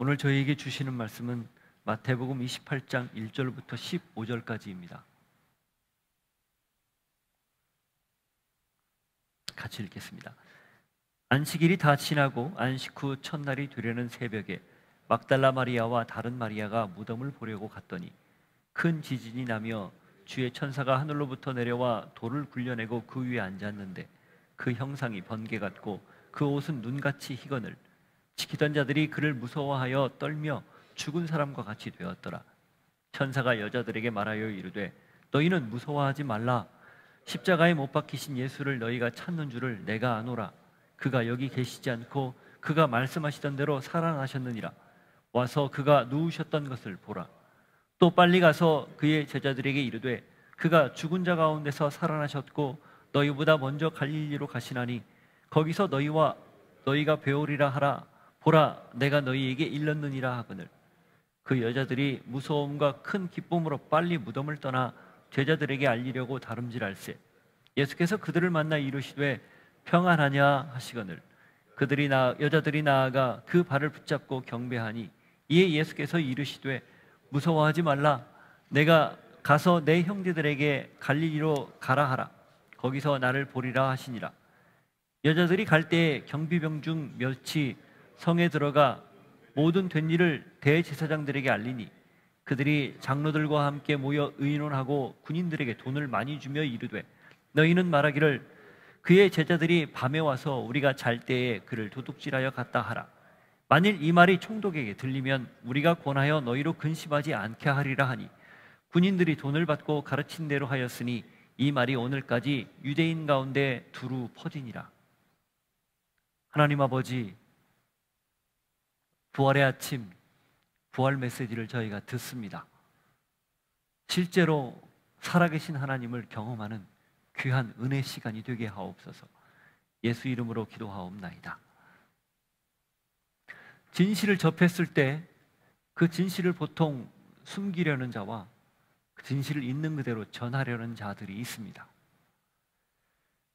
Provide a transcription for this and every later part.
오늘 저희에게 주시는 말씀은 마태복음 28장 1절부터 15절까지입니다. 같이 읽겠습니다. 안식일이 다 지나고 안식 후 첫날이 되려는 새벽에 막달라 마리아와 다른 마리아가 무덤을 보려고 갔더니 큰 지진이 나며 주의 천사가 하늘로부터 내려와 돌을 굴려내고 그 위에 앉았는데 그 형상이 번개 같고 그 옷은 눈같이 희거늘 지키던 자들이 그를 무서워하여 떨며 죽은 사람과 같이 되었더라. 천사가 여자들에게 말하여 이르되 너희는 무서워하지 말라. 십자가에 못 박히신 예수를 너희가 찾는 줄을 내가 아노라. 그가 여기 계시지 않고 그가 말씀하시던 대로 살아나셨느니라. 와서 그가 누우셨던 것을 보라. 또 빨리 가서 그의 제자들에게 이르되 그가 죽은 자 가운데서 살아나셨고 너희보다 먼저 갈릴리로 가시나니 거기서 너희가 배우리라 하라. 보라, 내가 너희에게 일렀느니라 하거늘. 그 여자들이 무서움과 큰 기쁨으로 빨리 무덤을 떠나 제자들에게 알리려고 다름질할세. 예수께서 그들을 만나 이르시되 평안하냐 하시거늘. 여자들이 나아가 그 발을 붙잡고 경배하니 이에 예수께서 이르시되 무서워하지 말라. 내가 가서 내 형제들에게 갈릴리로 가라 하라. 거기서 나를 보리라 하시니라. 여자들이 갈 때에 경비병 중 몇이 성에 들어가 모든 된 일을 대제사장들에게 알리니 그들이 장로들과 함께 모여 의논하고 군인들에게 돈을 많이 주며 이르되 너희는 말하기를 그의 제자들이 밤에 와서 우리가 잘 때에 그를 도둑질하여 갔다 하라. 만일 이 말이 총독에게 들리면 우리가 권하여 너희로 근심하지 않게 하리라 하니 군인들이 돈을 받고 가르친 대로 하였으니 이 말이 오늘까지 유대인 가운데 두루 퍼지니라. 하나님 아버지, 부활의 아침, 부활 메시지를 저희가 듣습니다. 실제로 살아계신 하나님을 경험하는 귀한 은혜 시간이 되게 하옵소서. 예수 이름으로 기도하옵나이다. 진실을 접했을 때 그 진실을 보통 숨기려는 자와 그 진실을 있는 그대로 전하려는 자들이 있습니다.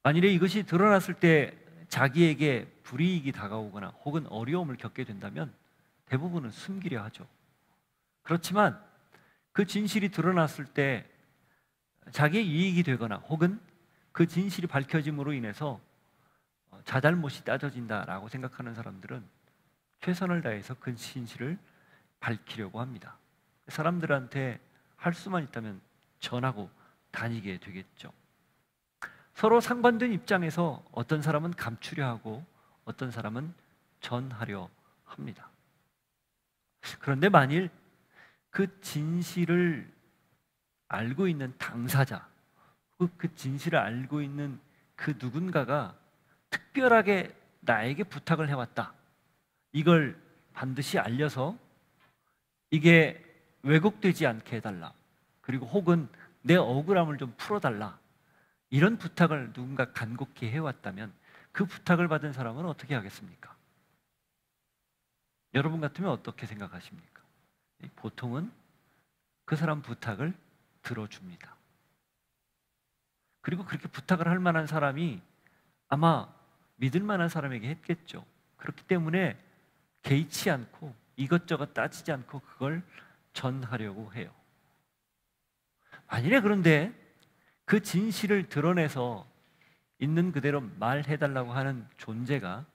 만일에 이것이 드러났을 때 자기에게 불이익이 다가오거나 혹은 어려움을 겪게 된다면 대부분은 숨기려 하죠. 그렇지만 그 진실이 드러났을 때 자기의 이익이 되거나 혹은 그 진실이 밝혀짐으로 인해서 자잘못이 따져진다라고 생각하는 사람들은 최선을 다해서 그 진실을 밝히려고 합니다. 사람들한테 할 수만 있다면 전하고 다니게 되겠죠. 서로 상반된 입장에서 어떤 사람은 감추려 하고 어떤 사람은 전하려 합니다. 그런데 만일 그 진실을 알고 있는 당사자, 그 진실을 알고 있는 그 누군가가 특별하게 나에게 부탁을 해왔다. 이걸 반드시 알려서 이게 왜곡되지 않게 해달라. 그리고 혹은 내 억울함을 좀 풀어달라. 이런 부탁을 누군가 간곡히 해왔다면 그 부탁을 받은 사람은 어떻게 하겠습니까? 여러분 같으면 어떻게 생각하십니까? 보통은 그 사람 부탁을 들어줍니다. 그리고 그렇게 부탁을 할 만한 사람이 아마 믿을 만한 사람에게 했겠죠. 그렇기 때문에 개의치 않고 이것저것 따지지 않고 그걸 전하려고 해요. 만일에 그런데 그 진실을 드러내서 있는 그대로 말해달라고 하는 존재가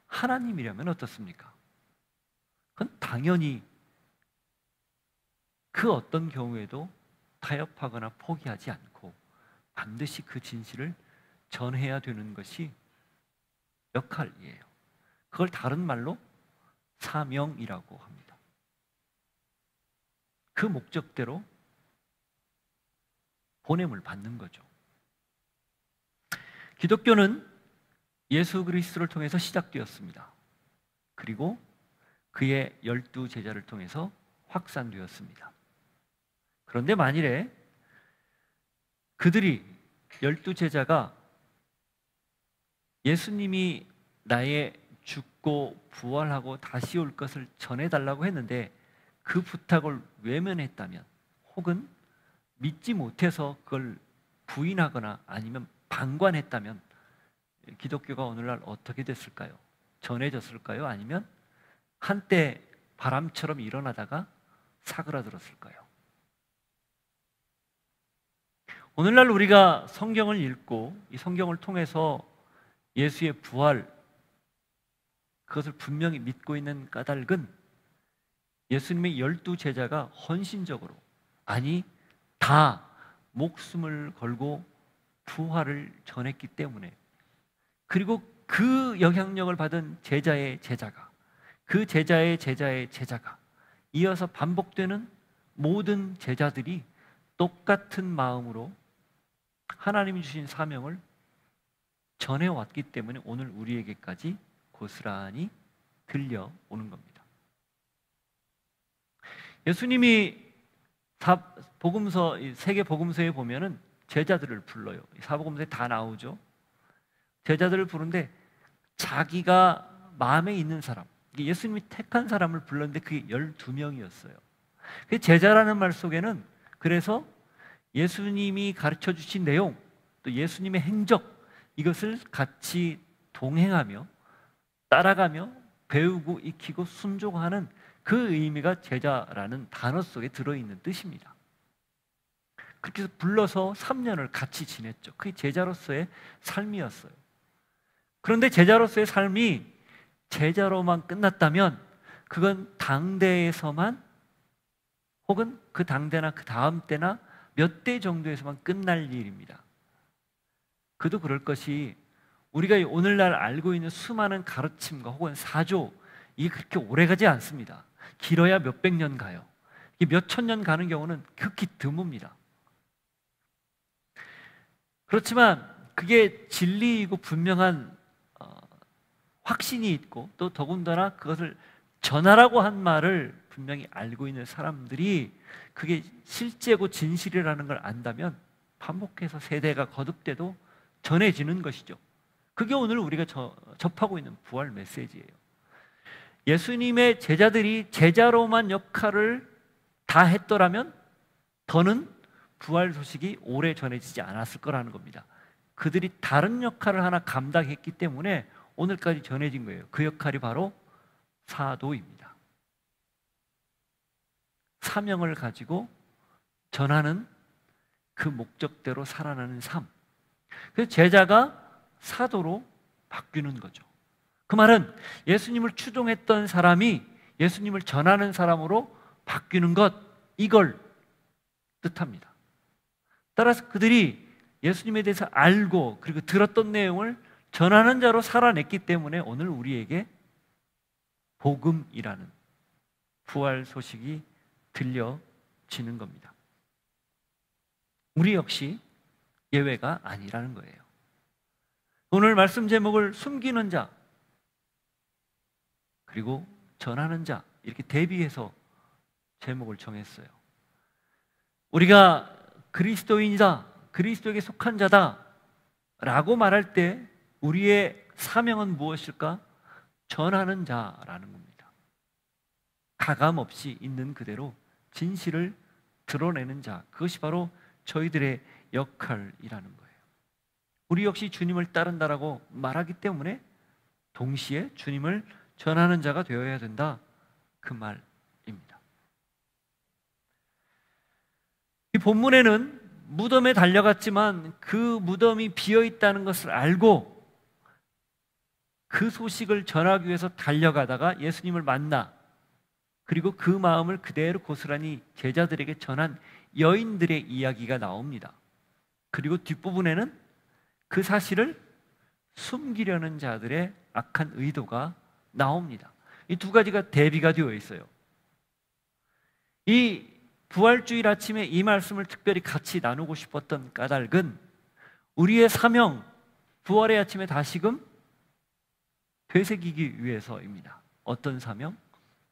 하나님이라면 어떻습니까? 그건 당연히 그 어떤 경우에도 타협하거나 포기하지 않고 반드시 그 진실을 전해야 되는 것이 역할이에요. 그걸 다른 말로 사명이라고 합니다. 그 목적대로 보냄을 받는 거죠. 기독교는 예수 그리스도를 통해서 시작되었습니다. 그리고 그의 12제자를 통해서 확산되었습니다. 그런데 만일에 그들이 12제자가 예수님이 나의 죽고 부활하고 다시 올 것을 전해달라고 했는데 그 부탁을 외면했다면 혹은 믿지 못해서 그걸 부인하거나 아니면 방관했다면 기독교가 오늘날 어떻게 됐을까요? 전해졌을까요? 아니면 한때 바람처럼 일어나다가 사그라들었을까요? 오늘날 우리가 성경을 읽고 이 성경을 통해서 예수의 부활, 그것을 분명히 믿고 있는 까닭은 예수님의 12제자가 헌신적으로, 아니 다 목숨을 걸고 부활을 전했기 때문에, 그리고 그 영향력을 받은 제자의 제자가, 그 제자의 제자의 제자가 이어서 반복되는 모든 제자들이 똑같은 마음으로 하나님이 주신 사명을 전해왔기 때문에 오늘 우리에게까지 고스란히 들려오는 겁니다. 예수님이 복음서, 세계 복음서에 보면은 제자들을 불러요. 사복음서에 다 나오죠. 제자들을 부르는데 자기가 마음에 있는 사람, 예수님이 택한 사람을 불렀는데 그게 12명이었어요. 그 제자라는 말 속에는 그래서 예수님이 가르쳐 주신 내용, 또 예수님의 행적, 이것을 같이 동행하며 따라가며 배우고 익히고 순종하는 그 의미가 제자라는 단어 속에 들어있는 뜻입니다. 그렇게 해서 불러서 3년을 같이 지냈죠. 그게 제자로서의 삶이었어요. 그런데 제자로서의 삶이 제자로만 끝났다면 그건 당대에서만, 혹은 그 당대나 그 다음 때나 몇 대 정도에서만 끝날 일입니다. 그도 그럴 것이 우리가 오늘날 알고 있는 수많은 가르침과 혹은 사조, 이게 그렇게 오래가지 않습니다. 길어야 몇백 년 가요. 이게 몇천 년 가는 경우는 극히 드뭅니다. 그렇지만 그게 진리이고 분명한 확신이 있고, 또 더군다나 그것을 전하라고 한 말을 분명히 알고 있는 사람들이 그게 실제고 진실이라는 걸 안다면 반복해서 세대가 거듭돼도 전해지는 것이죠. 그게 오늘 우리가 접하고 있는 부활 메시지예요. 예수님의 제자들이 제자로만 역할을 다 했더라면 더는 부활 소식이 오래 전해지지 않았을 거라는 겁니다. 그들이 다른 역할을 하나 감당했기 때문에 오늘까지 전해진 거예요. 그 역할이 바로 사도입니다. 사명을 가지고 전하는, 그 목적대로 살아가는 삶. 그래서 제자가 사도로 바뀌는 거죠. 그 말은 예수님을 추종했던 사람이 예수님을 전하는 사람으로 바뀌는 것, 이걸 뜻합니다. 따라서 그들이 예수님에 대해서 알고 그리고 들었던 내용을 전하는 자로 살아냈기 때문에 오늘 우리에게 복음이라는 부활 소식이 들려지는 겁니다. 우리 역시 예외가 아니라는 거예요. 오늘 말씀 제목을 숨기는 자 그리고 전하는 자, 이렇게 대비해서 제목을 정했어요. 우리가 그리스도인이다, 그리스도에게 속한 자다 라고 말할 때 우리의 사명은 무엇일까? 전하는 자라는 겁니다. 가감 없이 있는 그대로 진실을 드러내는 자, 그것이 바로 저희들의 역할이라는 거예요. 우리 역시 주님을 따른다라고 말하기 때문에 동시에 주님을 전하는 자가 되어야 된다, 그 말입니다. 이 본문에는 무덤에 달려갔지만 그 무덤이 비어있다는 것을 알고 그 소식을 전하기 위해서 달려가다가 예수님을 만나, 그리고 그 마음을 그대로 고스란히 제자들에게 전한 여인들의 이야기가 나옵니다. 그리고 뒷부분에는 그 사실을 숨기려는 자들의 악한 의도가 나옵니다. 이 두 가지가 대비가 되어 있어요. 이 부활주일 아침에 이 말씀을 특별히 같이 나누고 싶었던 까닭은 우리의 사명, 부활의 아침에 다시금 되새기기 위해서입니다. 어떤 사명?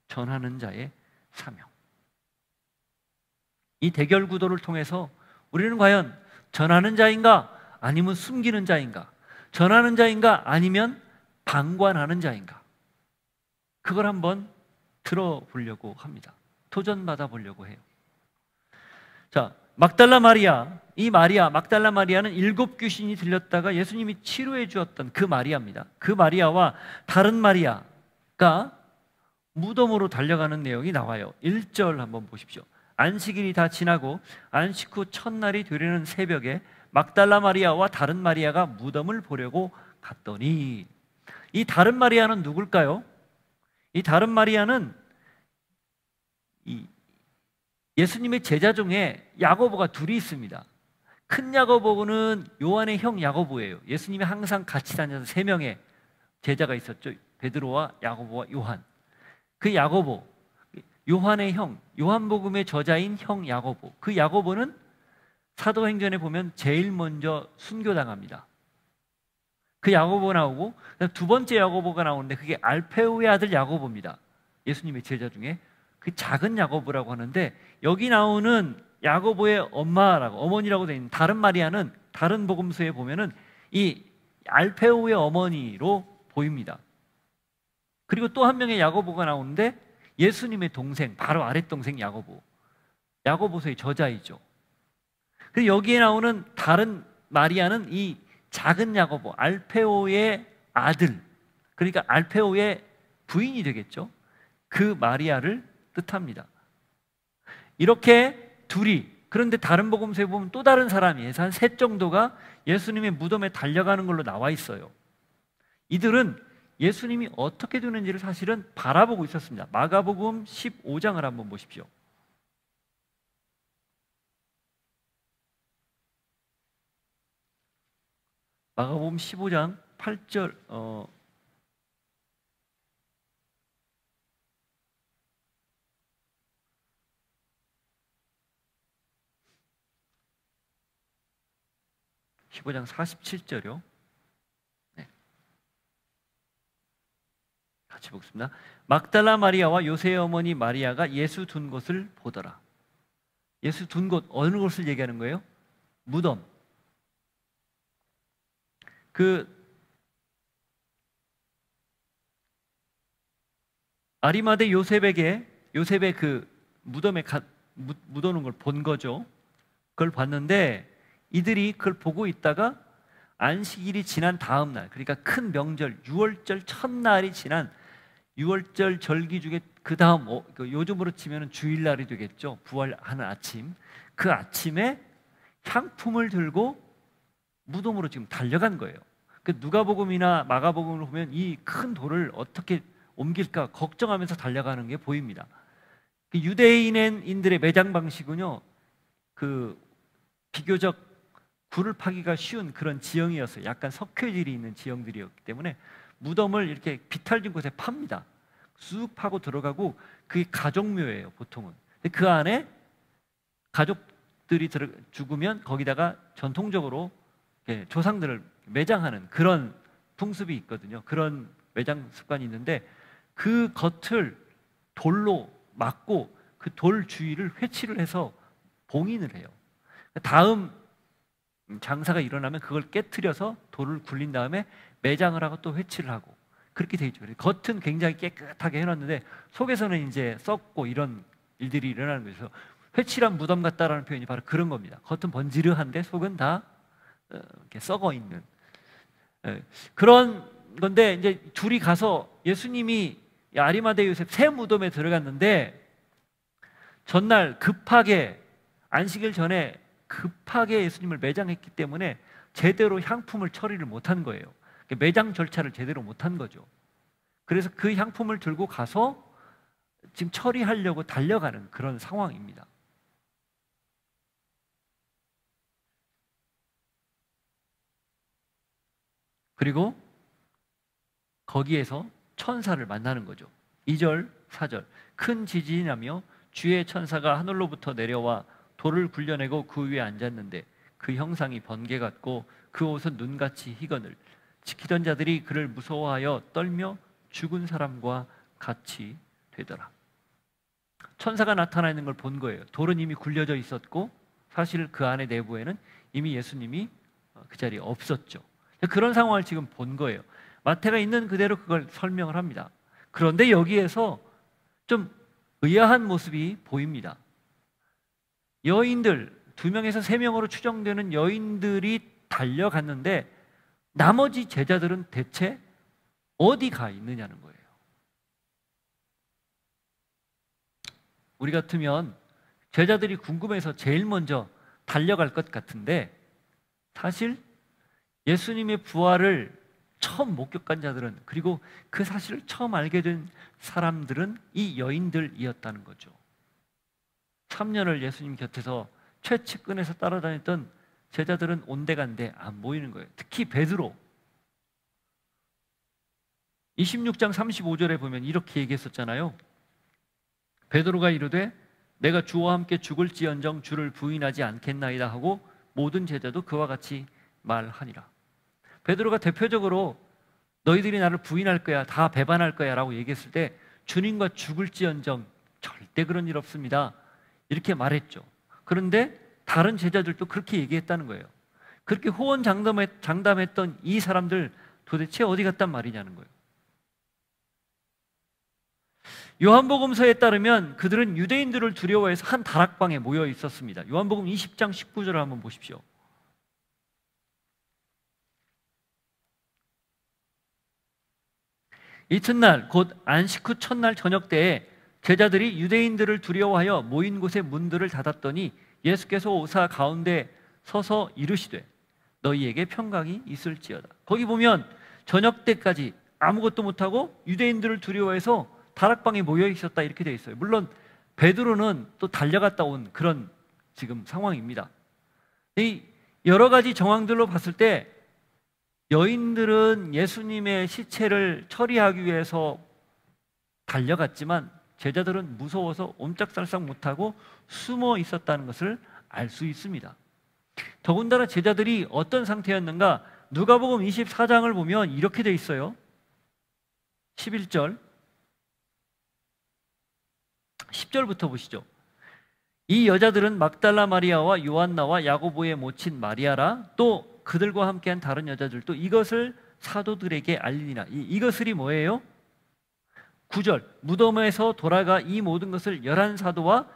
전하는 자의 사명. 이 대결 구도를 통해서 우리는 과연 전하는 자인가? 아니면 숨기는 자인가? 전하는 자인가? 아니면 방관하는 자인가? 그걸 한번 들어보려고 합니다. 도전받아 보려고 해요. 자, 막달라 마리아, 막달라 마리아는 7 귀신이 들렸다가 예수님이 치료해 주었던 그 마리아입니다. 그 마리아와 다른 마리아가 무덤으로 달려가는 내용이 나와요. 1절 한번 보십시오. 안식일이 다 지나고 안식 후 첫날이 되려는 새벽에 막달라 마리아와 다른 마리아가 무덤을 보려고 갔더니, 이 다른 마리아는 누굴까요? 이 다른 마리아는 이 예수님의 제자 중에 야고보가 둘이 있습니다. 큰 야고보는 요한의 형 야고보예요. 예수님이 항상 같이 다녀서 세 명의 제자가 있었죠. 베드로와 야고보와 요한. 그 야고보, 요한의 형, 요한복음의 저자인 형 야고보. 그 야고보는 사도행전에 보면 제일 먼저 순교당합니다. 그 야고보 나오고 두 번째 야고보가 나오는데 그게 알페오의 아들 야고보입니다. 예수님의 제자 중에 그 작은 야고보라고 하는데, 여기 나오는 야고보의 엄마라고, 어머니라고 되어 있는 다른 마리아는 다른 복음서에 보면은 이 알페오의 어머니로 보입니다. 그리고 또 한 명의 야고보가 나오는데 예수님의 동생, 바로 아랫동생 야고보, 야고보서의 저자이죠. 그리고 여기에 나오는 다른 마리아는 이 작은 야고보, 알페오의 아들, 그러니까 알페오의 부인이 되겠죠. 그 마리아를 뜻합니다. 이렇게 둘이, 그런데 다른 복음서에 보면 또 다른 사람이 한 셋 정도가 예수님의 무덤에 달려가는 걸로 나와 있어요. 이들은 예수님이 어떻게 되는지를 사실은 바라보고 있었습니다. 마가복음 15장을 한번 보십시오. 마가복음 15장 8절 15장 47절이요. 네. 같이 보겠습니다. 막달라 마리아와 요새의 어머니 마리아가 예수 둔 곳을 보더라. 예수 둔 곳, 어느 곳을 얘기하는 거예요? 무덤. 그 아리마대 요셉의 그 무덤에 묻어놓은 걸 본 거죠. 그걸 봤는데 이들이 그걸 보고 있다가 안식일이 지난 다음 날, 그러니까 큰 명절 6월절 첫날이 지난 6월절 절기 중에 그 다음, 요즘으로 치면 주일날이 되겠죠. 부활하는 아침. 그 아침에 향품을 들고 무덤으로 지금 달려간 거예요. 그 누가복음이나 마가복음을 보면 이 큰 돌을 어떻게 옮길까 걱정하면서 달려가는 게 보입니다. 그 유대인들의 매장 방식은요, 그 비교적 굴을 파기가 쉬운 그런 지형이었어요. 약간 석회질이 있는 지형들이었기 때문에 무덤을 이렇게 비탈진 곳에 팝니다. 쑥 파고 들어가고, 그게 가족묘예요, 보통은. 근데 그 안에 가족들이 죽으면 거기다가 전통적으로 조상들을 매장하는 그런 풍습이 있거든요. 그런 매장 습관이 있는데 그 겉을 돌로 막고 그 돌 주위를 회치를 해서 봉인을 해요. 다음 장사가 일어나면 그걸 깨트려서 돌을 굴린 다음에 매장을 하고 또 회치를 하고, 그렇게 돼 있죠. 겉은 굉장히 깨끗하게 해놨는데 속에서는 이제 썩고 이런 일들이 일어나는 거죠. 회칠한 무덤 같다라는 표현이 바로 그런 겁니다. 겉은 번지르한데 속은 다 이렇게 썩어 있는 그런 건데, 이제 둘이 가서 예수님이 아리마대 요셉 새 무덤에 들어갔는데 전날 급하게, 안식일 전에 급하게 예수님을 매장했기 때문에 제대로 향품을 처리를 못한 거예요. 매장 절차를 제대로 못한 거죠. 그래서 그 향품을 들고 가서 지금 처리하려고 달려가는 그런 상황입니다. 그리고 거기에서 천사를 만나는 거죠. 2절, 4절. 큰 지진이 나며 주의 천사가 하늘로부터 내려와 돌을 굴려내고 그 위에 앉았는데 그 형상이 번개 같고 그 옷은 눈같이 희거늘. 지키던 자들이 그를 무서워하여 떨며 죽은 사람과 같이 되더라. 천사가 나타나 있는 걸 본 거예요. 돌은 이미 굴려져 있었고 사실 그 안에 내부에는 이미 예수님이 그 자리에 없었죠. 그런 상황을 지금 본 거예요. 마태가 있는 그대로 그걸 설명을 합니다. 그런데 여기에서 좀 의아한 모습이 보입니다. 여인들 2명에서 3명으로 추정되는 여인들이 달려갔는데 나머지 제자들은 대체 어디 가 있느냐는 거예요. 우리 같으면 제자들이 궁금해서 제일 먼저 달려갈 것 같은데, 사실 예수님의 부활을 처음 목격한 자들은, 그리고 그 사실을 처음 알게 된 사람들은 이 여인들이었다는 거죠. 3년을 예수님 곁에서 최측근에서 따라다녔던 제자들은 온데간데 안 보이는 거예요. 특히 베드로. 26장 35절에 보면 이렇게 얘기했었잖아요. 베드로가 이르되 내가 주와 함께 죽을지언정 주를 부인하지 않겠나이다 하고 모든 제자도 그와 같이 말하니라. 베드로가 대표적으로 너희들이 나를 부인할 거야, 다 배반할 거야 라고 얘기했을 때 주님과 죽을지언정 절대 그런 일 없습니다, 이렇게 말했죠. 그런데 다른 제자들도 그렇게 얘기했다는 거예요. 그렇게 호언장담했던 이 사람들 도대체 어디 갔단 말이냐는 거예요. 요한복음서에 따르면 그들은 유대인들을 두려워해서 한 다락방에 모여 있었습니다. 요한복음 20장 19절을 한번 보십시오. 이튿날 곧 안식 후 첫날 저녁 때에 제자들이 유대인들을 두려워하여 모인 곳의 문들을 닫았더니 예수께서 오사 가운데 서서 이르시되 너희에게 평강이 있을지어다. 거기 보면 저녁 때까지 아무것도 못하고 유대인들을 두려워해서 다락방에 모여 있었다 이렇게 되어 있어요. 물론 베드로는 또 달려갔다 온 그런 지금 상황입니다. 이 여러 가지 정황들로 봤을 때 여인들은 예수님의 시체를 처리하기 위해서 달려갔지만 제자들은 무서워서 옴짝달싹 못하고 숨어 있었다는 것을 알 수 있습니다. 더군다나 제자들이 어떤 상태였는가, 누가복음 24장을 보면 이렇게 돼 있어요. 11절 10절부터 보시죠. 이 여자들은 막달라 마리아와 요한나와 야고보의 모친 마리아라 또 그들과 함께한 다른 여자들도 이것을 사도들에게 알리니라. 이것을이 뭐예요? 9절 무덤에서 돌아가 이 모든 것을 11사도와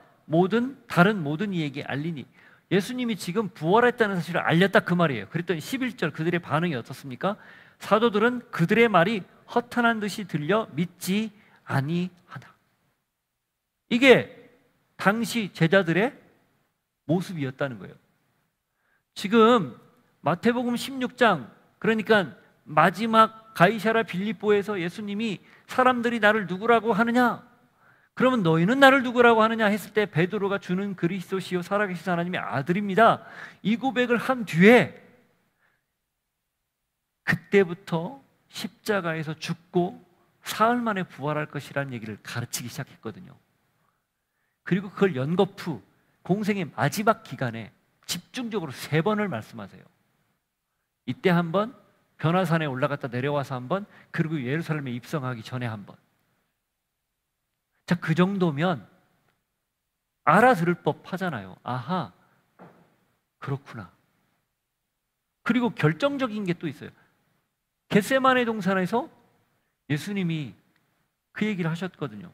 다른 모든 이에게 알리니. 예수님이 지금 부활했다는 사실을 알렸다 그 말이에요. 그랬더니 11절 그들의 반응이 어떻습니까? 사도들은 그들의 말이 허탄한 듯이 들려 믿지 아니하나. 이게 당시 제자들의 모습이었다는 거예요. 지금 마태복음 16장, 그러니까 마지막 가이사랴 빌립보에서 예수님이 사람들이 나를 누구라고 하느냐, 그러면 너희는 나를 누구라고 하느냐 했을 때 베드로가 주는 그리스도시요 살아계신 하나님의 아들입니다, 이 고백을 한 뒤에 그때부터 십자가에서 죽고 사흘 만에 부활할 것이라는 얘기를 가르치기 시작했거든요. 그리고 그걸 연거푸 공생의 마지막 기간에 집중적으로 3번을 말씀하세요. 이때 한 번, 변화산에 올라갔다 내려와서 한 번, 그리고 예루살렘에 입성하기 전에 한 번. 자, 그 정도면 알아들을 법하잖아요. 아하, 그렇구나. 그리고 결정적인 게 또 있어요. 겟세마네 동산에서 예수님이 그 얘기를 하셨거든요.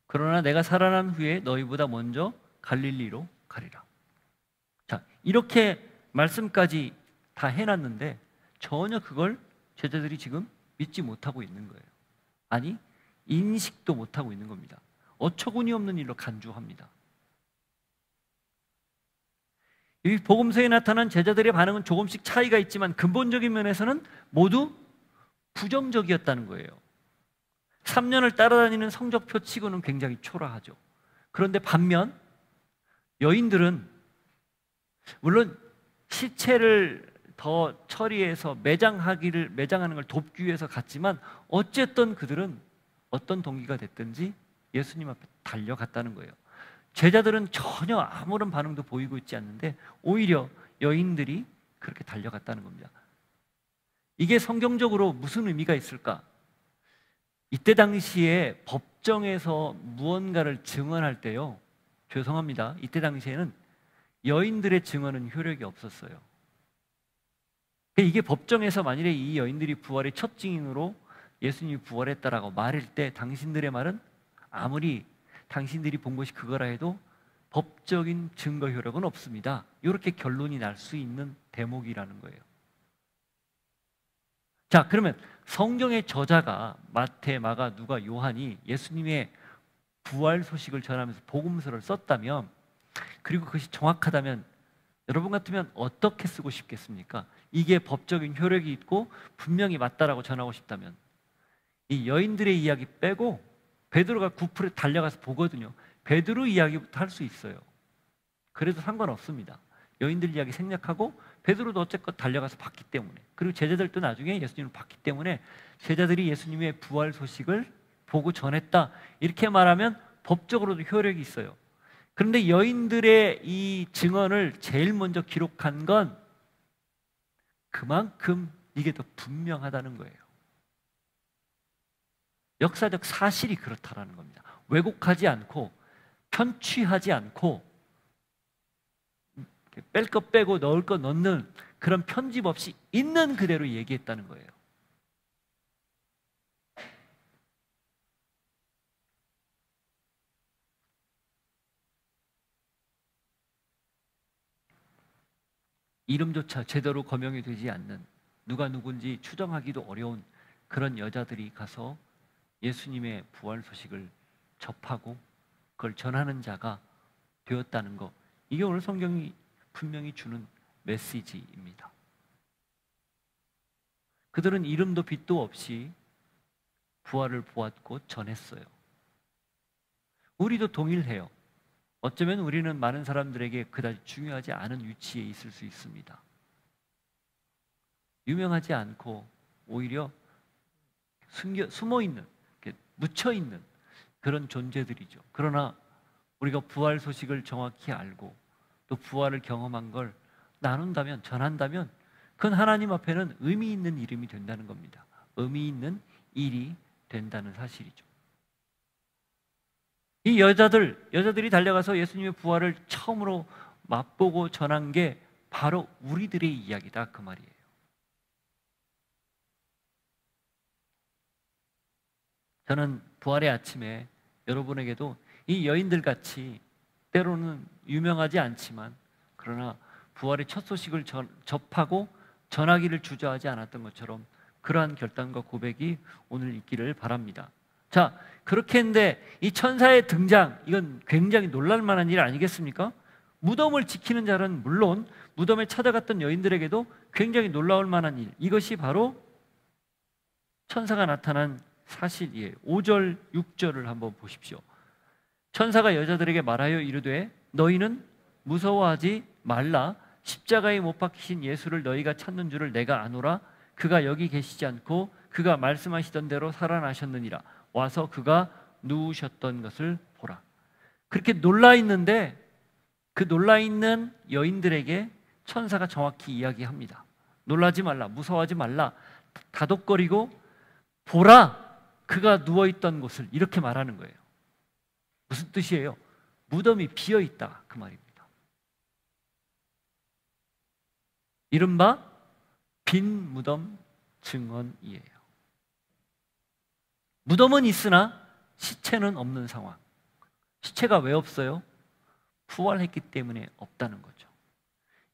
그러나 내가 살아난 후에 너희보다 먼저 갈릴리로 가리라. 자, 이렇게 말씀까지 다 해놨는데 전혀 그걸 제자들이 지금 믿지 못하고 있는 거예요. 아니, 인식도 못하고 있는 겁니다. 어처구니 없는 일로 간주합니다. 이 복음서에 나타난 제자들의 반응은 조금씩 차이가 있지만 근본적인 면에서는 모두 부정적이었다는 거예요. 3년을 따라다니는 성적표 치고는 굉장히 초라하죠. 그런데 반면 여인들은 물론 시체를 더 처리해서 매장하는 걸 돕기 위해서 갔지만 어쨌든 그들은 어떤 동기가 됐든지 예수님 앞에 달려갔다는 거예요. 제자들은 전혀 아무런 반응도 보이고 있지 않는데 오히려 여인들이 그렇게 달려갔다는 겁니다. 이게 성경적으로 무슨 의미가 있을까? 이때 당시에 법정에서 무언가를 증언할 때요, 죄송합니다, 이때 당시에는 여인들의 증언은 효력이 없었어요. 이게 법정에서 만일에 이 여인들이 부활의 첫 증인으로 예수님이 부활했다라고 말할 때 당신들의 말은 아무리 당신들이 본 것이 그거라 해도 법적인 증거 효력은 없습니다, 이렇게 결론이 날 수 있는 대목이라는 거예요. 자, 그러면 성경의 저자가 마태, 마가, 누가, 요한이 예수님의 부활 소식을 전하면서 복음서를 썼다면, 그리고 그것이 정확하다면 여러분 같으면 어떻게 쓰고 싶겠습니까? 이게 법적인 효력이 있고 분명히 맞다라고 전하고 싶다면 이 여인들의 이야기 빼고 베드로가 구풀에 달려가서 보거든요. 베드로 이야기부터 할 수 있어요. 그래도 상관없습니다. 여인들 이야기 생략하고 베드로도 어쨌건 달려가서 봤기 때문에, 그리고 제자들도 나중에 예수님을 봤기 때문에 제자들이 예수님의 부활 소식을 보고 전했다 이렇게 말하면 법적으로도 효력이 있어요. 그런데 여인들의 이 증언을 제일 먼저 기록한 건 그만큼 이게 더 분명하다는 거예요. 역사적 사실이 그렇다라는 겁니다. 왜곡하지 않고 편취하지 않고 뺄 것 빼고 넣을 것 넣는 그런 편집 없이 있는 그대로 얘기했다는 거예요. 이름조차 제대로 거명이 되지 않는, 누가 누군지 추정하기도 어려운 그런 여자들이 가서 예수님의 부활 소식을 접하고 그걸 전하는 자가 되었다는 것, 이게 오늘 성경이 분명히 주는 메시지입니다. 그들은 이름도 빛도 없이 부활을 보았고 전했어요. 우리도 동일해요. 어쩌면 우리는 많은 사람들에게 그다지 중요하지 않은 위치에 있을 수 있습니다. 유명하지 않고 오히려 숨어있는, 묻혀있는 그런 존재들이죠. 그러나 우리가 부활 소식을 정확히 알고 또 부활을 경험한 걸 나눈다면, 전한다면 그건 하나님 앞에는 의미 있는 이름이 된다는 겁니다. 의미 있는 일이 된다는 사실이죠. 이 여자들이 달려가서 예수님의 부활을 처음으로 맛보고 전한 게 바로 우리들의 이야기다, 그 말이에요. 저는 부활의 아침에 여러분에게도 이 여인들 같이 때로는 유명하지 않지만 그러나 부활의 첫 소식을 접하고 전하기를 주저하지 않았던 것처럼 그러한 결단과 고백이 오늘 있기를 바랍니다. 자, 그렇게 했는데 이 천사의 등장, 이건 굉장히 놀랄만한 일 아니겠습니까? 무덤을 지키는 자는 물론 무덤에 찾아갔던 여인들에게도 굉장히 놀라울 만한 일, 이것이 바로 천사가 나타난 사실이에요. 5절, 6절을 한번 보십시오. 천사가 여자들에게 말하여 이르되 너희는 무서워하지 말라. 십자가에 못 박히신 예수를 너희가 찾는 줄을 내가 아노라. 그가 여기 계시지 않고 그가 말씀하시던 대로 살아나셨느니라. 와서 그가 누우셨던 것을 보라. 그렇게 놀라 있는데 그 놀라 있는 여인들에게 천사가 정확히 이야기합니다. 놀라지 말라, 무서워하지 말라, 다독거리고 보라, 그가 누워있던 곳을, 이렇게 말하는 거예요. 무슨 뜻이에요? 무덤이 비어있다, 그 말입니다. 이른바 빈 무덤 증언이에요. 무덤은 있으나 시체는 없는 상황. 시체가 왜 없어요? 부활했기 때문에 없다는 거죠.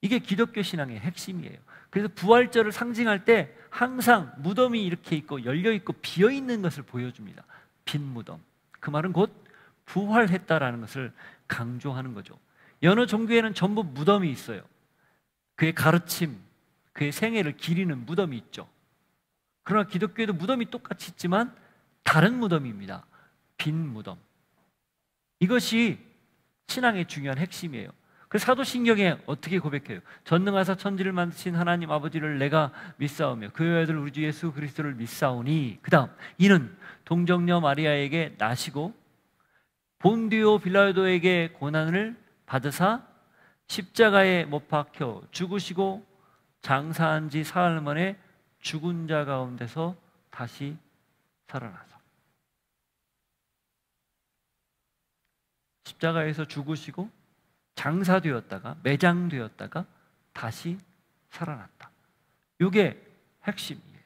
이게 기독교 신앙의 핵심이에요. 그래서 부활절을 상징할 때 항상 무덤이 이렇게 있고 열려있고 비어있는 것을 보여줍니다. 빈 무덤. 그 말은 곧 부활했다라는 것을 강조하는 거죠. 여느 종교에는 전부 무덤이 있어요. 그의 가르침, 그의 생애를 기리는 무덤이 있죠. 그러나 기독교에도 무덤이 똑같이 있지만 다른 무덤입니다. 빈 무덤. 이것이 신앙의 중요한 핵심이에요. 그래서 사도신경에 어떻게 고백해요? 전능하사 천지를 만드신 하나님 아버지를 내가 믿사오며 그의 아들 우리 주 예수 그리스도를 믿사오니, 그 다음 이는 동정녀 마리아에게 나시고 본디오 빌라도에게 고난을 받으사 십자가에 못 박혀 죽으시고 장사한 지 사흘 만에 죽은 자 가운데서 다시 살아나서, 십자가에서 죽으시고 장사되었다가 매장되었다가 다시 살아났다. 이게 핵심이에요.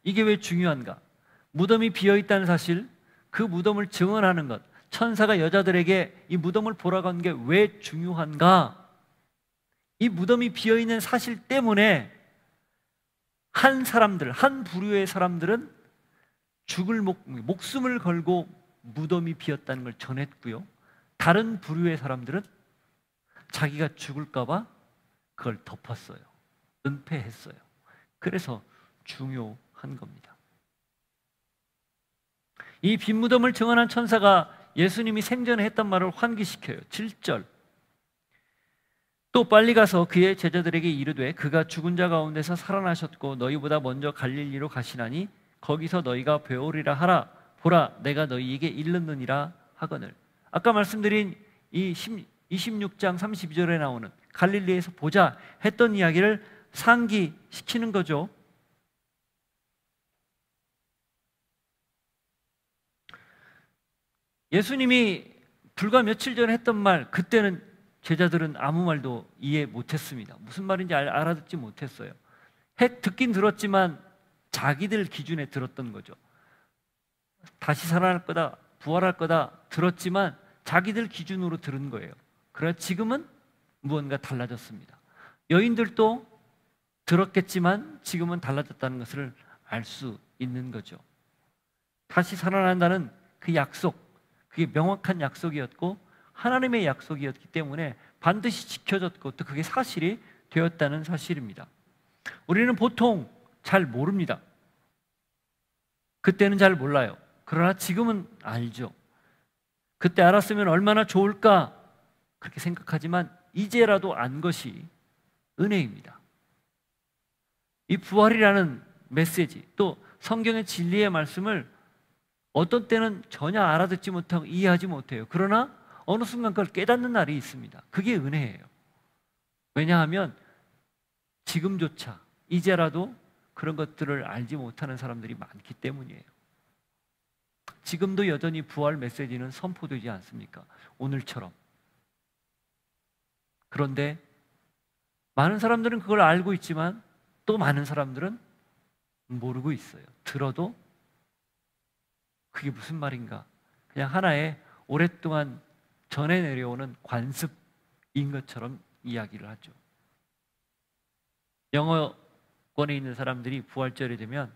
이게 왜 중요한가? 무덤이 비어있다는 사실, 그 무덤을 증언하는 것, 천사가 여자들에게 이 무덤을 보라고 한 게 왜 중요한가? 이 무덤이 비어있는 사실 때문에 한 부류의 사람들은 목숨을 걸고 무덤이 비었다는 걸 전했고요. 다른 부류의 사람들은 자기가 죽을까 봐 그걸 덮었어요. 은폐했어요. 그래서 중요한 겁니다. 이 빈 무덤을 증언한 천사가 예수님이 생전에 했던 말을 환기시켜요. 7절. 또 빨리 가서 그의 제자들에게 이르되 그가 죽은 자 가운데서 살아나셨고 너희보다 먼저 갈릴리로 가시나니 거기서 너희가 배우리라 하라. 보라 내가 너희에게 이르느니라 하거늘. 아까 말씀드린 이 26장 32절에 나오는 갈릴리에서 보자 했던 이야기를 상기시키는 거죠. 예수님이 불과 며칠 전에 했던 말, 그때는 제자들은 아무 말도 이해 못했습니다. 무슨 말인지 알아듣지 못했어요. 듣긴 들었지만 자기들 기준에 들었던 거죠. 다시 살아날 거다, 부활할 거다 들었지만 자기들 기준으로 들은 거예요. 그러나 지금은 무언가 달라졌습니다. 여인들도 들었겠지만 지금은 달라졌다는 것을 알 수 있는 거죠. 다시 살아난다는 그 약속, 그게 명확한 약속이었고 하나님의 약속이었기 때문에 반드시 지켜졌고 또 그게 사실이 되었다는 사실입니다. 우리는 보통 잘 모릅니다. 그때는 잘 몰라요. 그러나 지금은 알죠. 그때 알았으면 얼마나 좋을까 그렇게 생각하지만 이제라도 안 것이 은혜입니다. 이 부활이라는 메시지, 또 성경의 진리의 말씀을 어떤 때는 전혀 알아듣지 못하고 이해하지 못해요. 그러나 어느 순간 그걸 깨닫는 날이 있습니다. 그게 은혜예요. 왜냐하면 지금조차 이제라도 그런 것들을 알지 못하는 사람들이 많기 때문이에요. 지금도 여전히 부활 메시지는 선포되지 않습니까? 오늘처럼. 그런데 많은 사람들은 그걸 알고 있지만 또 많은 사람들은 모르고 있어요. 들어도 그게 무슨 말인가? 그냥 하나의 오랫동안 전해 내려오는 관습인 것처럼 이야기를 하죠. 영어권에 있는 사람들이 부활절이 되면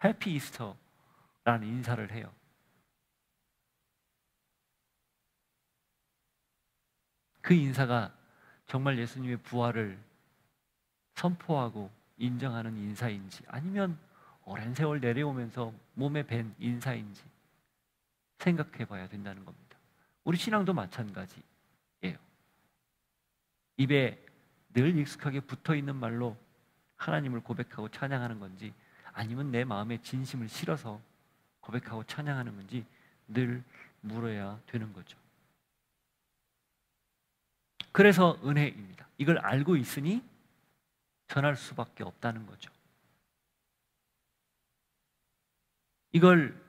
해피 이스터라는 인사를 해요. 그 인사가 정말 예수님의 부활을 선포하고 인정하는 인사인지 아니면 오랜 세월 내려오면서 몸에 밴 인사인지 생각해 봐야 된다는 겁니다. 우리 신앙도 마찬가지예요. 입에 늘 익숙하게 붙어있는 말로 하나님을 고백하고 찬양하는 건지 아니면 내 마음에 진심을 실어서 고백하고 찬양하는 건지 늘 물어야 되는 거죠. 그래서 은혜입니다. 이걸 알고 있으니 전할 수밖에 없다는 거죠. 이걸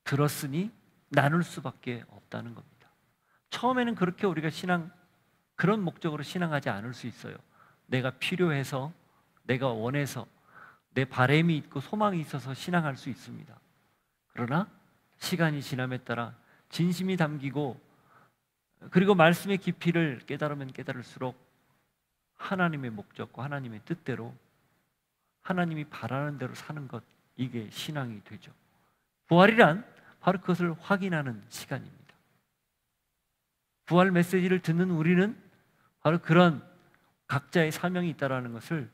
들었으니 나눌 수밖에 없다는 겁니다. 처음에는 그렇게 우리가 그런 목적으로 신앙하지 않을 수 있어요. 내가 필요해서, 내가 원해서, 내 바람이 있고 소망이 있어서 신앙할 수 있습니다. 그러나 시간이 지남에 따라 진심이 담기고 그리고 말씀의 깊이를 깨달으면 깨달을수록 하나님의 목적과 하나님의 뜻대로 하나님이 바라는 대로 사는 것, 이게 신앙이 되죠. 부활이란 바로 그것을 확인하는 시간입니다. 부활 메시지를 듣는 우리는 바로 그런 각자의 사명이 있다는 것을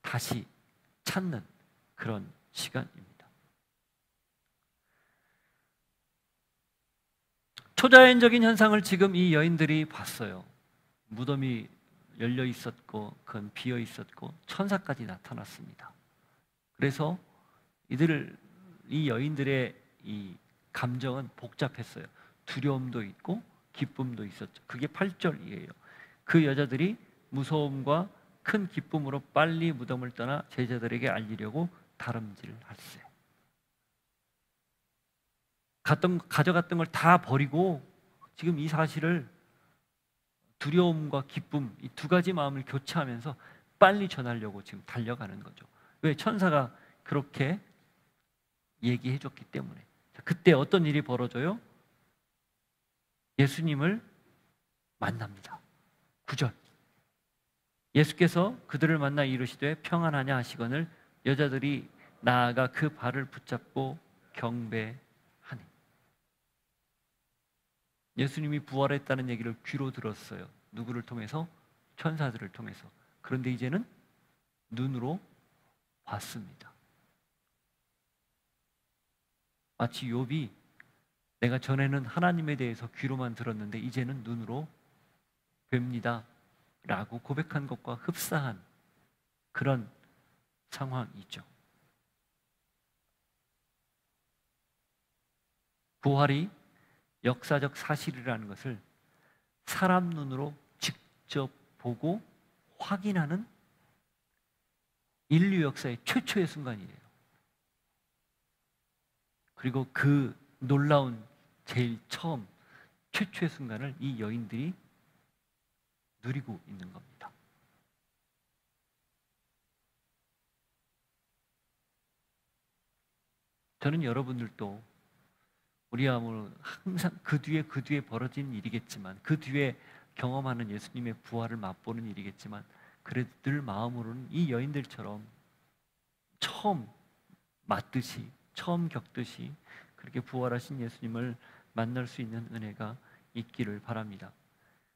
다시 찾는 그런 시간입니다. 초자연적인 현상을 지금 이 여인들이 봤어요. 무덤이 열려 있었고 그건 비어 있었고 천사까지 나타났습니다. 그래서 이 여인들의 이 감정은 복잡했어요. 두려움도 있고 기쁨도 있었죠. 그게 8절이에요. 그 여자들이 무서움과 큰 기쁨으로 빨리 무덤을 떠나 제자들에게 알리려고 다름질할세. 가져갔던 걸 다 버리고 지금 이 사실을 두려움과 기쁨, 이 두 가지 마음을 교차하면서 빨리 전하려고 지금 달려가는 거죠. 왜? 천사가 그렇게 얘기해 줬기 때문에. 그때 어떤 일이 벌어져요? 예수님을 만납니다. 9절. 예수께서 그들을 만나 이르시되 평안하냐 하시거늘 여자들이 나아가 그 발을 붙잡고 경배하니. 예수님이 부활했다는 얘기를 귀로 들었어요. 누구를 통해서? 천사들을 통해서. 그런데 이제는 눈으로 봤습니다. 마치 욥이 내가 전에는 하나님에 대해서 귀로만 들었는데 이제는 눈으로 뵙니다 라고 고백한 것과 흡사한 그런 상황이죠. 부활이 역사적 사실이라는 것을 사람 눈으로 직접 보고 확인하는 인류 역사의 최초의 순간이에요. 그리고 그 놀라운 제일 처음 최초의 순간을 이 여인들이 누리고 있는 겁니다. 저는 여러분들도 우리가 항상 그 뒤에 벌어진 일이겠지만, 그 뒤에 경험하는 예수님의 부활을 맛보는 일이겠지만, 그래도 늘 마음으로는 이 여인들처럼 처음 맞듯이, 처음 겪듯이 그렇게 부활하신 예수님을 만날 수 있는 은혜가 있기를 바랍니다.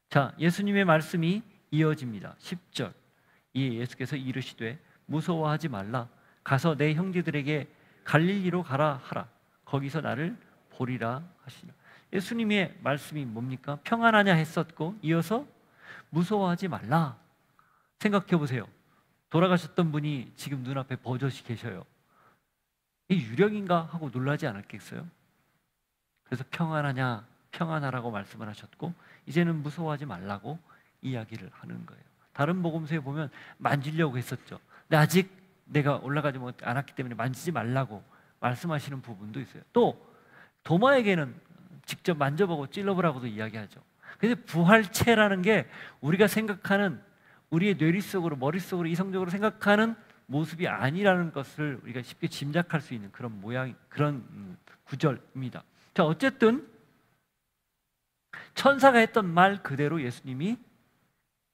자, 예수님의 말씀이 이어집니다. 10절. 이에 예수께서 이르시되 무서워하지 말라. 가서 내 형제들에게 갈릴리로 가라 하라. 거기서 나를 보리라 하시라. 예수님의 말씀이 뭡니까? 평안하냐 했었고, 이어서 무서워하지 말라. 생각해 보세요. 돌아가셨던 분이 지금 눈앞에 버젓이 계셔요. 이 유령인가 하고 놀라지 않았겠어요? 그래서 평안하냐, 평안하라고 말씀을 하셨고, 이제는 무서워하지 말라고 이야기를 하는 거예요. 다른 복음서에 보면 만지려고 했었죠. 근데 아직 내가 올라가지 않았기 때문에 만지지 말라고 말씀하시는 부분도 있어요. 또 도마에게는 직접 만져보고 찔러보라고도 이야기하죠. 그래서 부활체라는 게 우리가 생각하는, 우리의 뇌리속으로, 머릿속으로, 이성적으로 생각하는 모습이 아니라는 것을 우리가 쉽게 짐작할 수 있는 그런 모양, 그런 구절입니다. 자, 어쨌든 천사가 했던 말 그대로 예수님이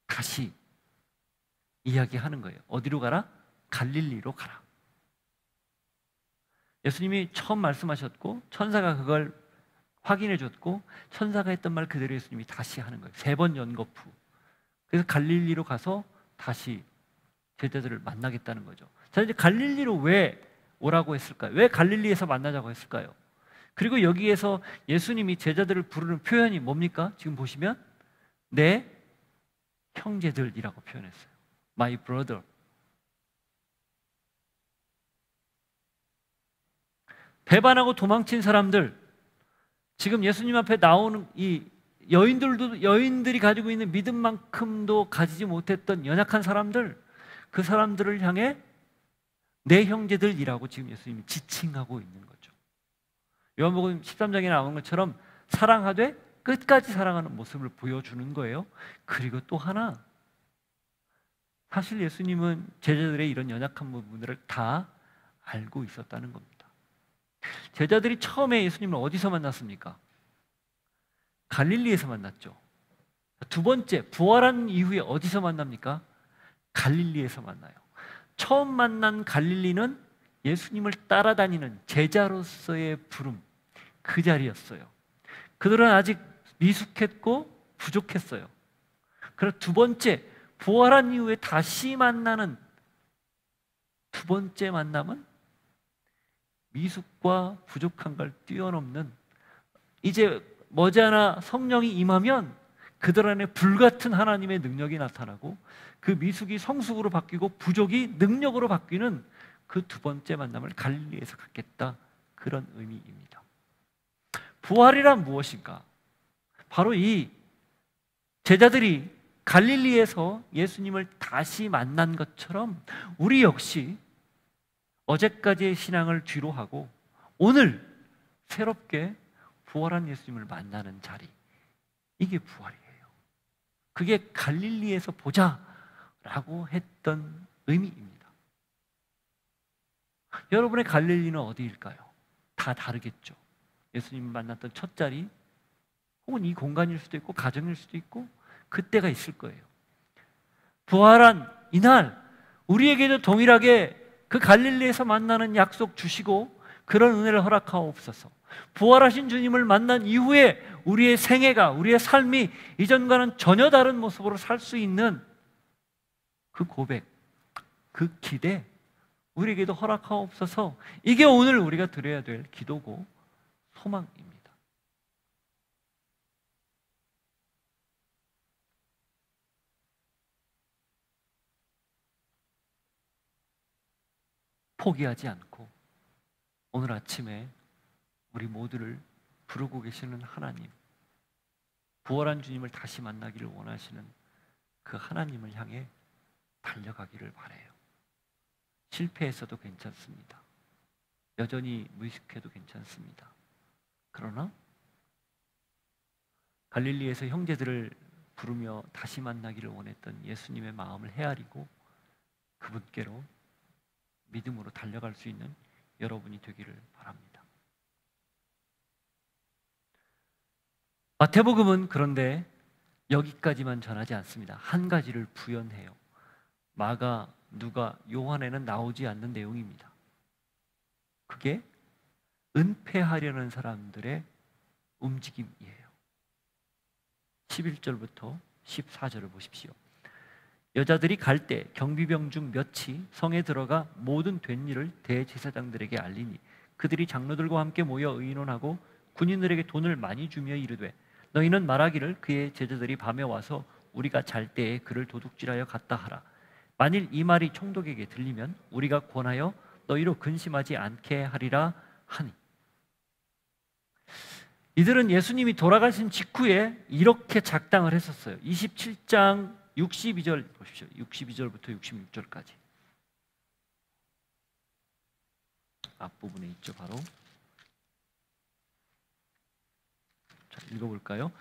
다시 이야기하는 거예요. 어디로 가라? 갈릴리로 가라. 예수님이 처음 말씀하셨고, 천사가 그걸 확인해 줬고, 천사가 했던 말 그대로 예수님이 다시 하는 거예요. 3번 연거푸. 그래서 갈릴리로 가서 다시 제자들을 만나겠다는 거죠. 자, 이제 갈릴리로 왜 오라고 했을까요? 왜 갈릴리에서 만나자고 했을까요? 그리고 여기에서 예수님이 제자들을 부르는 표현이 뭡니까? 지금 보시면 내 형제들이라고 표현했어요. My brother. 배반하고 도망친 사람들, 지금 예수님 앞에 나오는 이 여인들이 가지고 있는 믿음만큼도 가지지 못했던 연약한 사람들, 그 사람들을 향해 내 형제들이라고 지금 예수님이 지칭하고 있는 거죠. 요한복음 13장에 나오는 것처럼 사랑하되 끝까지 사랑하는 모습을 보여주는 거예요. 그리고 또 하나, 사실 예수님은 제자들의 이런 연약한 부분들을 다 알고 있었다는 겁니다. 제자들이 처음에 예수님을 어디서 만났습니까? 갈릴리에서 만났죠. 두 번째, 부활한 이후에 어디서 만납니까? 갈릴리에서 만나요. 처음 만난 갈릴리는 예수님을 따라다니는 제자로서의 부름, 그 자리였어요. 그들은 아직 미숙했고 부족했어요. 그래서 두 번째, 부활한 이후에 다시 만나는 두 번째 만남은 미숙과 부족한 걸 뛰어넘는, 이제 머지않아 성령이 임하면 그들 안에 불같은 하나님의 능력이 나타나고 그 미숙이 성숙으로 바뀌고 부족이 능력으로 바뀌는 그 두 번째 만남을 갈릴리에서 갖겠다, 그런 의미입니다. 부활이란 무엇인가? 바로 이 제자들이 갈릴리에서 예수님을 다시 만난 것처럼 우리 역시 어제까지의 신앙을 뒤로 하고 오늘 새롭게 부활한 예수님을 만나는 자리, 이게 부활이에요. 그게 갈릴리에서 보자라고 했던 의미입니다. 여러분의 갈릴리는 어디일까요? 다 다르겠죠. 예수님을 만났던 첫 자리, 혹은 이 공간일 수도 있고 가정일 수도 있고 그때가 있을 거예요. 부활한 이날 우리에게도 동일하게 그 갈릴리에서 만나는 약속 주시고 그런 은혜를 허락하옵소서. 부활하신 주님을 만난 이후에 우리의 생애가, 우리의 삶이 이전과는 전혀 다른 모습으로 살 수 있는 그 고백, 그 기대, 우리에게도 허락하옵소서. 이게 오늘 우리가 드려야 될 기도고 소망입니다. 포기하지 않고 오늘 아침에 우리 모두를 부르고 계시는 하나님, 부활한 주님을 다시 만나기를 원하시는 그 하나님을 향해 달려가기를 바라요. 실패했어도 괜찮습니다. 여전히 무익해도 괜찮습니다. 그러나 갈릴리에서 형제들을 부르며 다시 만나기를 원했던 예수님의 마음을 헤아리고 그분께로 믿음으로 달려갈 수 있는 여러분이 되기를 바랍니다. 마태복음은 그런데 여기까지만 전하지 않습니다. 한 가지를 부연해요. 마가, 누가, 요한에는 나오지 않는 내용입니다. 그게 은폐하려는 사람들의 움직임이에요. 11절부터 14절을 보십시오. 여자들이 갈 때 경비병 중 몇이 성에 들어가 모든 된 일을 대제사장들에게 알리니 그들이 장로들과 함께 모여 의논하고 군인들에게 돈을 많이 주며 이르되 너희는 말하기를 그의 제자들이 밤에 와서 우리가 잘 때에 그를 도둑질하여 갔다 하라. 만일 이 말이 총독에게 들리면 우리가 권하여 너희로 근심하지 않게 하리라 하니. 이들은 예수님이 돌아가신 직후에 이렇게 작당을 했었어요. 27장 62절 보십시오. 62절부터 66절까지 앞부분에 있죠. 바로 자, 읽어볼까요?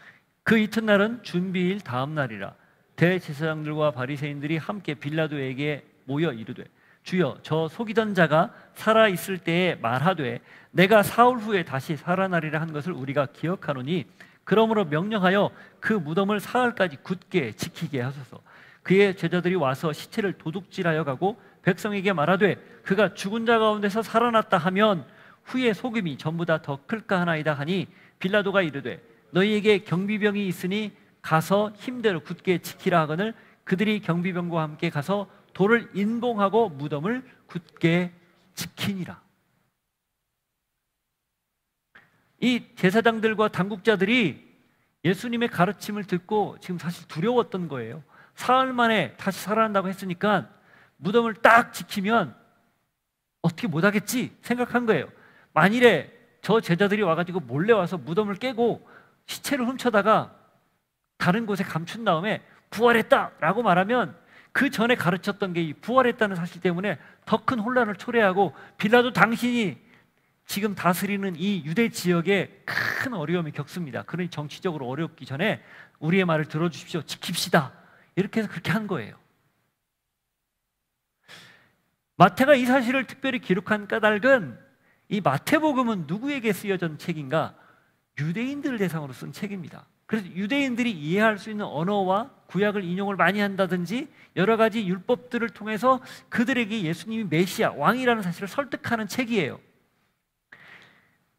그 이튿날은 준비일 다음 날이라 대제사장들과 바리새인들이 함께 빌라도에게 모여 이르되 주여 저 속이던 자가 살아있을 때에 말하되 내가 사흘 후에 다시 살아나리라 한 것을 우리가 기억하노니 그러므로 명령하여 그 무덤을 사흘까지 굳게 지키게 하소서. 그의 제자들이 와서 시체를 도둑질하여 가고 백성에게 말하되 그가 죽은 자 가운데서 살아났다 하면 후에 속임이 전부 다 더 클까 하나이다 하니 빌라도가 이르되 너희에게 경비병이 있으니 가서 힘대로 굳게 지키라 하거늘 그들이 경비병과 함께 가서 돌을 인봉하고 무덤을 굳게 지키니라. 이 제사장들과 당국자들이 예수님의 가르침을 듣고 지금 사실 두려웠던 거예요. 사흘 만에 다시 살아난다고 했으니까 무덤을 딱 지키면 어떻게 못하겠지 생각한 거예요. 만일에 저 제자들이 와가지고 몰래 와서 무덤을 깨고 시체를 훔쳐다가 다른 곳에 감춘 다음에 부활했다라고 말하면 그 전에 가르쳤던 게 이 부활했다는 사실 때문에 더 큰 혼란을 초래하고 빌라도 당신이 지금 다스리는 이 유대 지역에 큰 어려움이 겪습니다. 그러니 정치적으로 어렵기 전에 우리의 말을 들어주십시오. 지킵시다. 이렇게 해서 그렇게 한 거예요. 마태가 이 사실을 특별히 기록한 까닭은 이 마태복음은 누구에게 쓰여진 책인가? 유대인들을 대상으로 쓴 책입니다. 그래서 유대인들이 이해할 수 있는 언어와 구약을 인용을 많이 한다든지 여러 가지 율법들을 통해서 그들에게 예수님이 메시아, 왕이라는 사실을 설득하는 책이에요.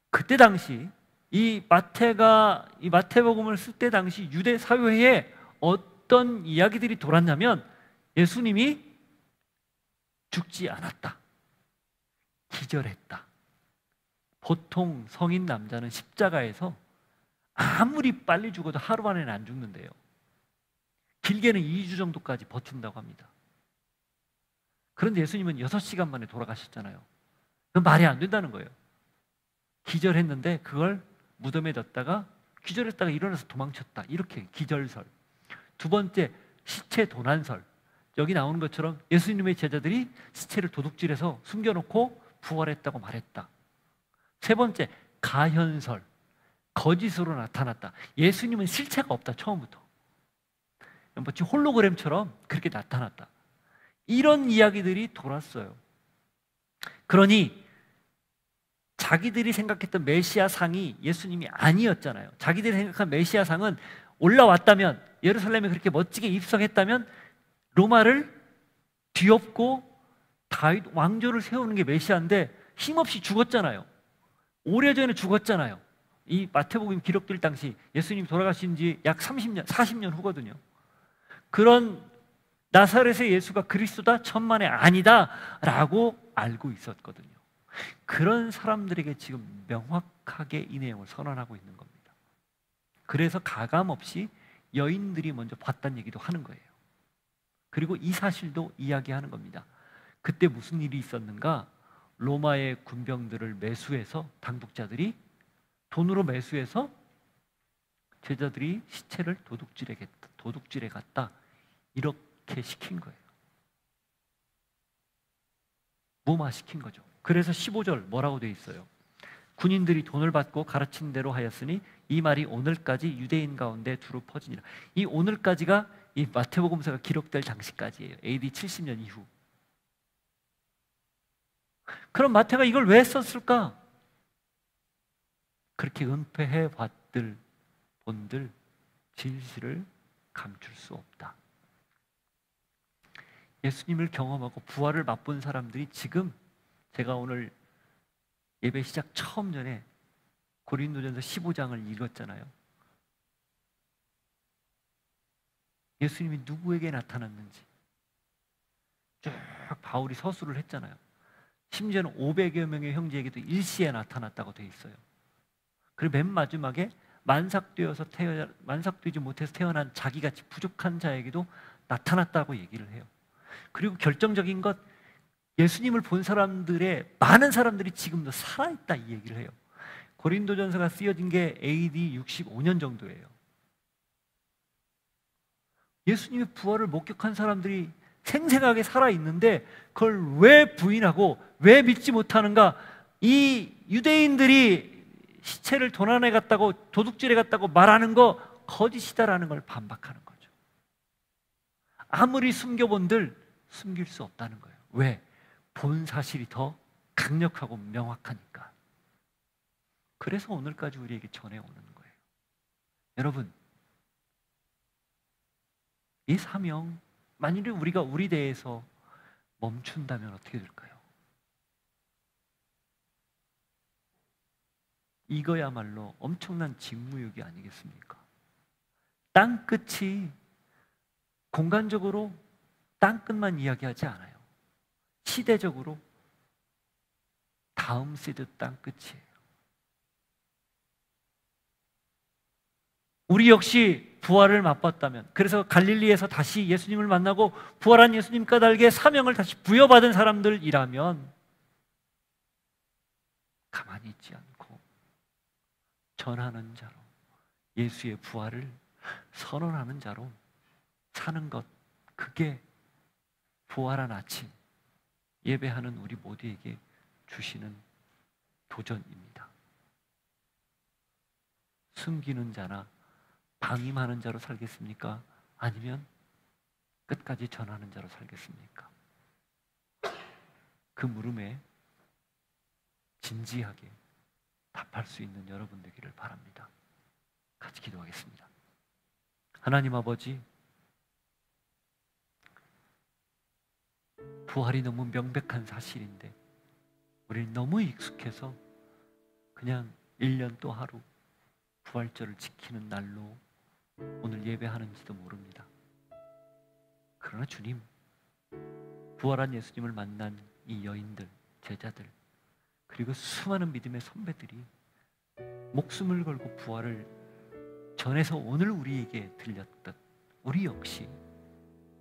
그때 당시 이 마태복음을 쓸 때 당시 유대 사회에 어떤 이야기들이 돌았냐면 예수님이 죽지 않았다, 기절했다. 보통 성인 남자는 십자가에서 아무리 빨리 죽어도 하루 안에는 안 죽는데요. 길게는 2주 정도까지 버틴다고 합니다. 그런데 예수님은 6시간 만에 돌아가셨잖아요. 그건 말이 안 된다는 거예요. 기절했는데 그걸 무덤에 넣었다가 기절했다가 일어나서 도망쳤다. 이렇게 기절설. 두 번째, 시체 도난설. 여기 나오는 것처럼 예수님의 제자들이 시체를 도둑질해서 숨겨놓고 부활했다고 말했다. 세 번째, 가현설. 거짓으로 나타났다. 예수님은 실체가 없다. 처음부터. 마치 홀로그램처럼 그렇게 나타났다. 이런 이야기들이 돌았어요. 그러니 자기들이 생각했던 메시아 상이 예수님이 아니었잖아요. 자기들이 생각한 메시아 상은 올라왔다면, 예루살렘에 그렇게 멋지게 입성했다면 로마를 뒤엎고 다윗 왕조를 세우는 게 메시아인데 힘없이 죽었잖아요. 오래전에 죽었잖아요. 이 마태복음 기록될 당시 예수님 돌아가신 지 약 30년, 40년 후거든요. 그런 나사렛의 예수가 그리스도다, 천만에 아니다 라고 알고 있었거든요. 그런 사람들에게 지금 명확하게 이 내용을 선언하고 있는 겁니다. 그래서 가감없이 여인들이 먼저 봤다는 얘기도 하는 거예요. 그리고 이 사실도 이야기하는 겁니다. 그때 무슨 일이 있었는가? 로마의 군병들을 매수해서, 당국자들이 돈으로 매수해서 제자들이 시체를 도둑질해 갔다, 이렇게 시킨 거예요. 무마시킨 거죠. 그래서 15절 뭐라고 돼 있어요? 군인들이 돈을 받고 가르친 대로 하였으니 이 말이 오늘까지 유대인 가운데 두루 퍼지니라. 이 오늘까지가 이 마태복음서가 기록될 당시까지예요. AD 70년 이후. 그럼 마태가 이걸 왜 썼을까? 그렇게 은폐해 본들 진실을 감출 수 없다. 예수님을 경험하고 부활을 맛본 사람들이 지금, 제가 오늘 예배 시작 처음 전에 고린도전서 15장을 읽었잖아요. 예수님이 누구에게 나타났는지 쭉 바울이 서술을 했잖아요. 심지어는 500여 명의 형제에게도 일시에 나타났다고 돼 있어요. 그리고 맨 마지막에 만삭되지 못해서 태어난 자기같이 부족한 자에게도 나타났다고 얘기를 해요. 그리고 결정적인 것, 예수님을 본 사람들의 많은 사람들이 지금도 살아있다, 이 얘기를 해요. 고린도전서가 쓰여진 게 AD 65년 정도예요. 예수님의 부활을 목격한 사람들이 생생하게 살아있는데 그걸 왜 부인하고 왜 믿지 못하는가? 이 유대인들이 시체를 도난해 갔다고, 도둑질해 갔다고 말하는 거 거짓이다라는 걸 반박하는 거죠. 아무리 숨겨본들 숨길 수 없다는 거예요. 왜? 본 사실이 더 강력하고 명확하니까. 그래서 오늘까지 우리에게 전해오는 거예요. 여러분, 이 사명, 만일에 우리가 우리 대해서 멈춘다면 어떻게 될까요? 이거야말로 엄청난 직무유기 아니겠습니까? 땅끝이 공간적으로 땅끝만 이야기하지 않아요. 시대적으로 다음 세대 땅끝이에요. 우리 역시 부활을 맛봤다면, 그래서 갈릴리에서 다시 예수님을 만나고 부활한 예수님 까닭에 사명을 다시 부여받은 사람들이라면 가만히 있지 않고 전하는 자로, 예수의 부활을 선언하는 자로 사는 것, 그게 부활한 아침 예배하는 우리 모두에게 주시는 도전입니다. 숨기는 자나 방임하는 자로 살겠습니까? 아니면 끝까지 전하는 자로 살겠습니까? 그 물음에 진지하게 답할 수 있는 여러분 되기를 바랍니다. 같이 기도하겠습니다. 하나님 아버지, 부활이 너무 명백한 사실인데 우리는 너무 익숙해서 그냥 1년 또 하루 부활절을 지키는 날로 오늘 예배하는지도 모릅니다. 그러나 주님, 부활한 예수님을 만난 이 여인들, 제자들, 그리고 수많은 믿음의 선배들이 목숨을 걸고 부활을 전해서 오늘 우리에게 들렸듯 우리 역시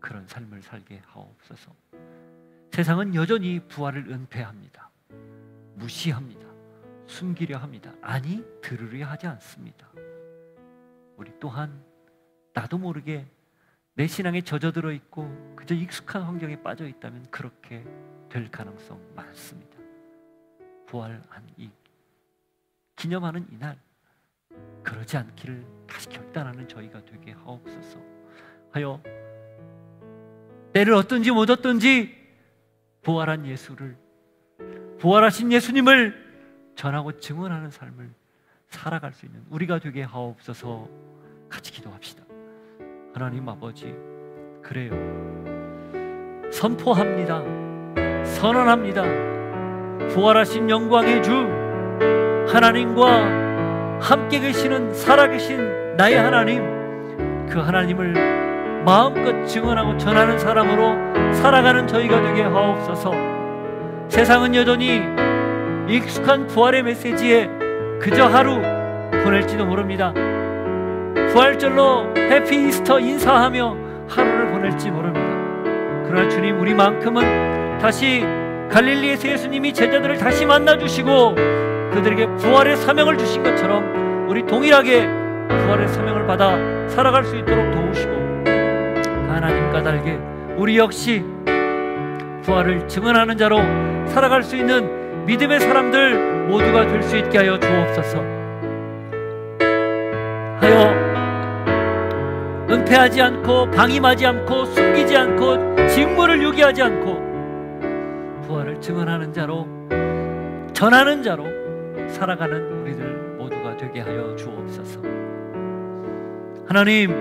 그런 삶을 살게 하옵소서. 세상은 여전히 부활을 은폐합니다. 무시합니다. 숨기려 합니다. 아니, 들으려 하지 않습니다. 우리 또한 나도 모르게 내 신앙에 젖어들어 있고 그저 익숙한 환경에 빠져 있다면 그렇게 될 가능성 많습니다. 부활한 이 기념하는 이날, 그러지 않기를 다시 결단하는 저희가 되게 하옵소서. 하여 때를 얻든지 못 얻든지 부활한 예수를, 부활하신 예수님을 전하고 증언하는 삶을 살아갈 수 있는 우리가 되게 하옵소서. 같이 기도합시다. 하나님 아버지, 그래요. 선포합니다. 선언합니다. 부활하신 영광의 주 하나님과 함께 계시는 살아계신 나의 하나님, 그 하나님을 마음껏 증언하고 전하는 사람으로 살아가는 저희가 되게 하옵소서. 세상은 여전히 익숙한 부활의 메시지에 그저 하루 보낼지도 모릅니다. 부활절로 해피 이스터 인사하며 하루를 보낼지 모릅니다. 그러나 주님, 우리만큼은 다시 갈릴리에서 예수님이 제자들을 다시 만나주시고 그들에게 부활의 사명을 주신 것처럼 우리 동일하게 부활의 사명을 받아 살아갈 수 있도록 도우시고, 하나님 까닭에 우리 역시 부활을 증언하는 자로 살아갈 수 있는 믿음의 사람들 모두가 될 수 있게 하여 주옵소서. 하여 은폐하지 않고 방임하지 않고 숨기지 않고 직무를 유기하지 않고 부활을 증언하는 자로, 전하는 자로 살아가는 우리들 모두가 되게 하여 주옵소서. 하나님,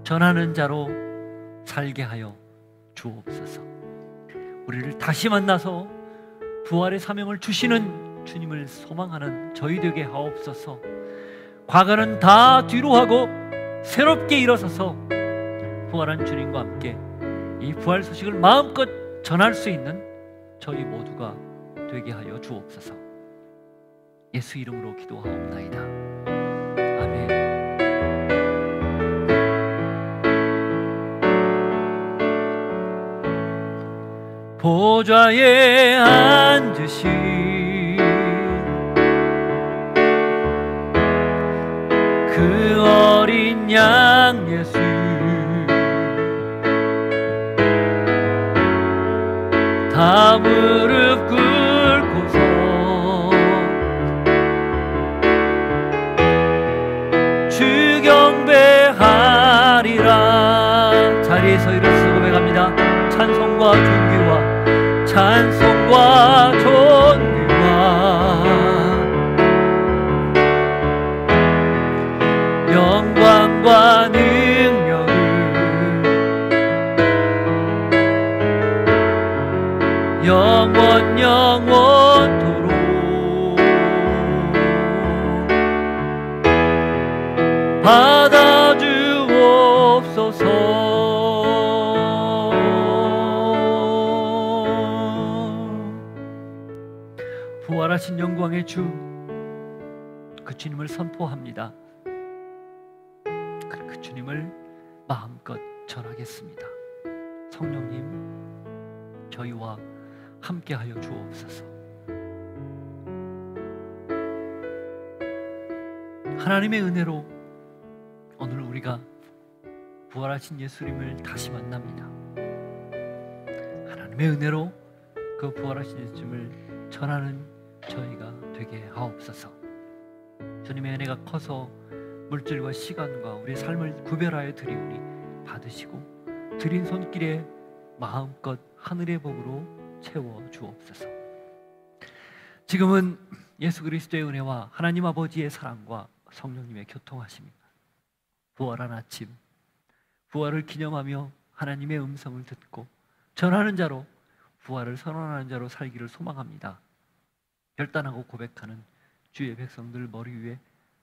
전하는 자로 살게 하여 주옵소서. 우리를 다시 만나서 부활의 사명을 주시는 주님을 소망하는 저희 되게 하옵소서. 과거는 다 뒤로 하고 새롭게 일어서서 부활한 주님과 함께 이 부활 소식을 마음껏 전할 수 있는 저희 모두가 되게 하여 주옵소서. 예수 이름으로 기도하옵나이다. 아멘. 보좌에 앉으신 그 어린 양 예수, 다 무릎 꿇고서 주 경배하리라. 자리에서 일어서 고백합니다. 찬송과 존귀와 찬송과 존귀와 영광과 능력을 영원 영원토록 받아주옵소서. 부활하신 영광의 주, 그 주님을 선포합니다. 그 주님을 마음껏 전하겠습니다. 성령님, 저희와 함께하여 주옵소서. 하나님의 은혜로 오늘 우리가 부활하신 예수님을 다시 만납니다. 하나님의 은혜로 그 부활하신 예수님을 전하는 저희가 되게 하옵소서. 주님의 은혜가 커서 물질과 시간과 우리의 삶을 구별하여 드리오니 받으시고 드린 손길에 마음껏 하늘의 복으로 채워 주옵소서. 지금은 예수 그리스도의 은혜와 하나님 아버지의 사랑과 성령님의 교통하심이 부활한 아침, 부활을 기념하며 하나님의 음성을 듣고 전하는 자로, 부활을 선언하는 자로 살기를 소망합니다. 결단하고 고백하는 주의 백성들 머리 위에,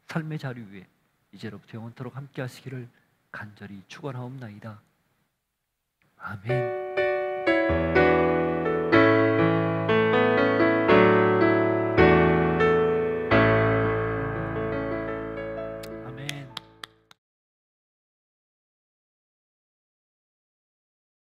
삶의 자리 위에 이제로부터 영원토록 함께 하시기를 간절히 축원하옵나이다. 아멘.